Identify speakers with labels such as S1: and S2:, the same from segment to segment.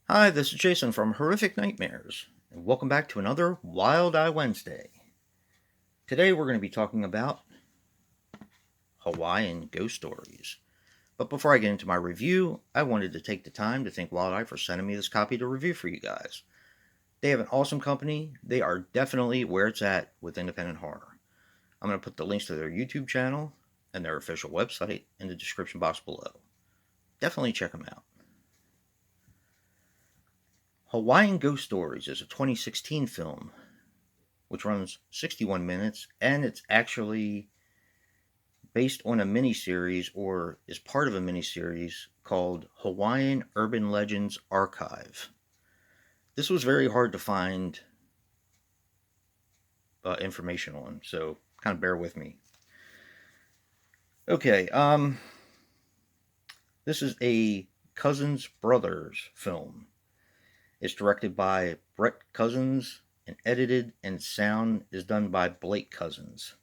S1: Hi, this is Jason from Horrific Nightmares, and welcome back to another Wild Eye Wednesday. Today we're going to be talking about Hawaiian ghost stories. But before I get into my review, I wanted to take the time to thank Wild Eye for sending me this copy to review for you guys. They have an awesome company. They are definitely where it's at with independent horror. I'm going to put the links to their YouTube channel and their official website in the description box below. Definitely check them out. Hawaiian Ghost Stories is a 2016 film which runs 61 minutes, and it's actually based on a miniseries or is part of a miniseries called Hawaiian Urban Legends Archive. This was very hard to find information on, so kind of bear with me. Okay, this is a Cousins Brothers film. It's directed by Brett Cousins and edited and sound is done by Blake Cousins.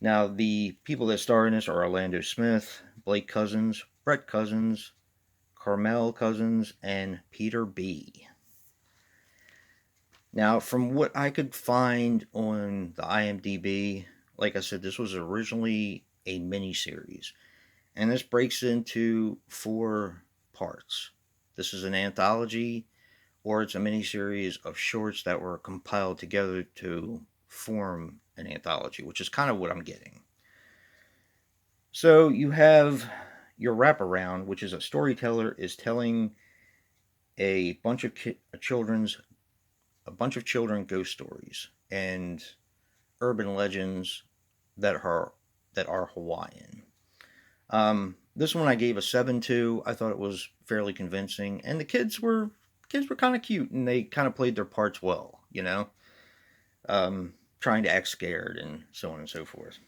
S1: Now, the people that star in this are Orlando Smith, Blake Cousins, Brett Cousins, Carmel Cousins, and Peter B. Now, from what I could find on the IMDb, like I said, this was originally a miniseries, and this breaks into 4 parts. This is an anthology, or it's a miniseries of shorts that were compiled together to form an anthology, which is kind of what I'm getting. So you have your wraparound, which is a storyteller is telling a bunch of children ghost stories and urban legends that are Hawaiian. This one I gave a 7 to. I thought it was fairly convincing, and the kids were kind of cute, and they kind of played their parts well, trying to act scared and so on and so forth.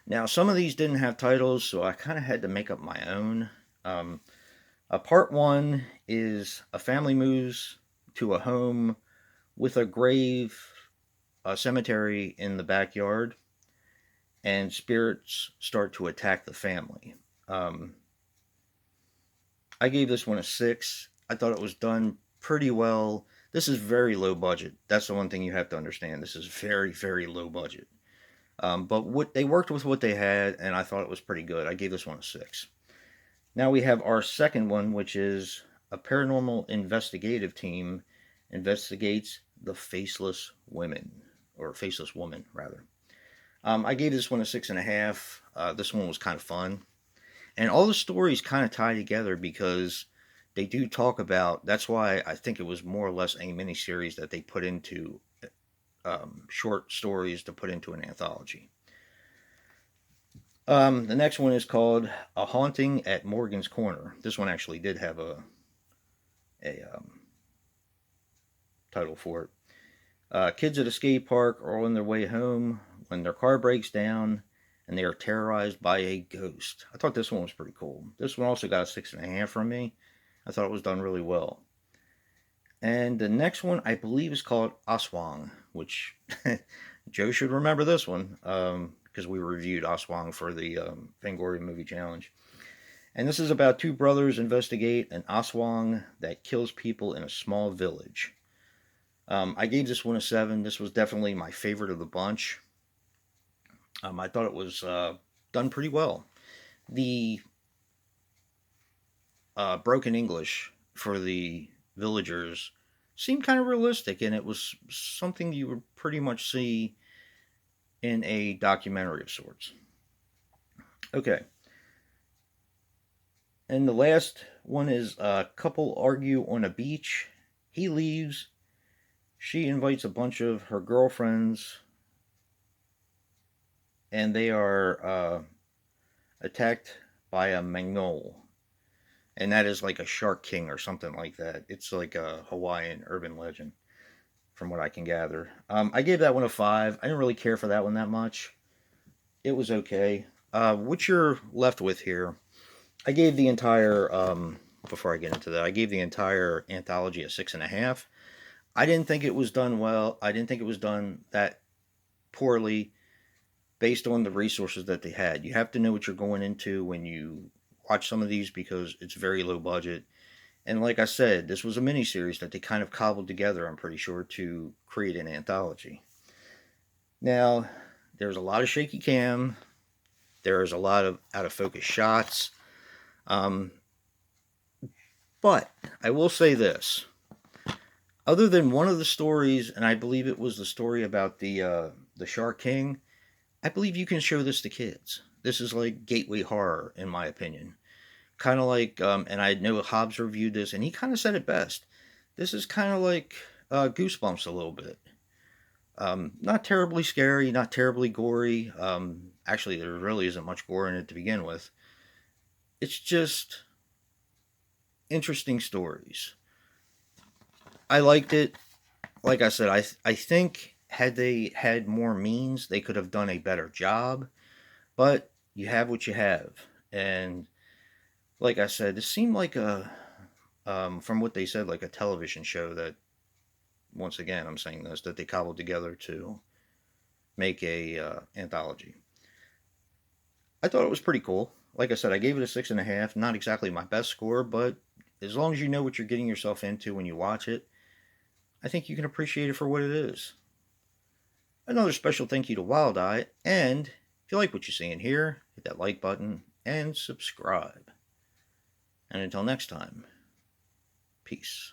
S1: Now, some of these didn't have titles, so I kind of had to make up my own. Part 1 is a family moves to a home with a grave, a cemetery in the backyard, and spirits start to attack the family. I gave this one a 6. I thought it was done pretty well. This is very low budget. That's the one thing you have to understand. This is very, very low budget. But what they worked with what they had, and I thought it was pretty good. I gave this one a 6. Now we have our second one, which is a paranormal investigative team investigates the faceless women, or faceless woman, rather. I gave this one a 6.5. This one was kind of fun. And all the stories kind of tie together because they do talk about, that's why I think it was more or less a miniseries that they put into short stories to put into an anthology. The next one is called A Haunting at Morgan's Corner. This one actually did have a title for it. Kids at a skate park are on their way home when their car breaks down and they are terrorized by a ghost. I thought this one was pretty cool. This one also got a 6.5 from me. I thought it was done really well. And the next one, I believe, is called Aswang, which Joe should remember this one because we reviewed Aswang for the Fangoria Movie Challenge. And this is about 2 brothers investigate an Aswang that kills people in a small village. I gave this one a 7. This was definitely my favorite of the bunch. I thought it was done pretty well. The broken English for the villagers seemed kind of realistic, and it was something you would pretty much see in a documentary of sorts. Okay. And the last one is a couple argue on a beach. He leaves. She invites a bunch of her girlfriends, and they are attacked by a magnol. And that is like a shark king or something like that. It's like a Hawaiian urban legend, from what I can gather. I gave that one a 5. I didn't really care for that one that much. It was okay. What you're left with here, I gave the entire, before I get into that, I gave the entire anthology a 6.5. I didn't think it was done well. I didn't think it was done that poorly based on the resources that they had. You have to know what you're going into when you watch some of these because it's very low budget. And like I said, this was a mini series that they kind of cobbled together, I'm pretty sure, to create an anthology. Now, there's a lot of shaky cam. There's a lot of out of focus shots. Um, but I will say this. Other than one of the stories, and I believe it was the story about the Shark King, I believe you can show this to kids. This is like gateway horror, in my opinion. Kind of like, and I know Hobbs reviewed this, and he kind of said it best. This is kind of like Goosebumps a little bit. Not terribly scary, not terribly gory. Actually, there really isn't much gore in it to begin with. It's just interesting stories. I liked it. Like I said, I think had they had more means, they could have done a better job. But you have what you have, and like I said, this seemed like from what they said, like a television show that, once again, I'm saying this, that they cobbled together to make a anthology. I thought it was pretty cool. Like I said, I gave it a 6.5. Not exactly my best score, but as long as you know what you're getting yourself into when you watch it, I think you can appreciate it for what it is. Another special thank you to Wild Eye, and if you like what you're seeing here, hit that like button and subscribe. And until next time, peace.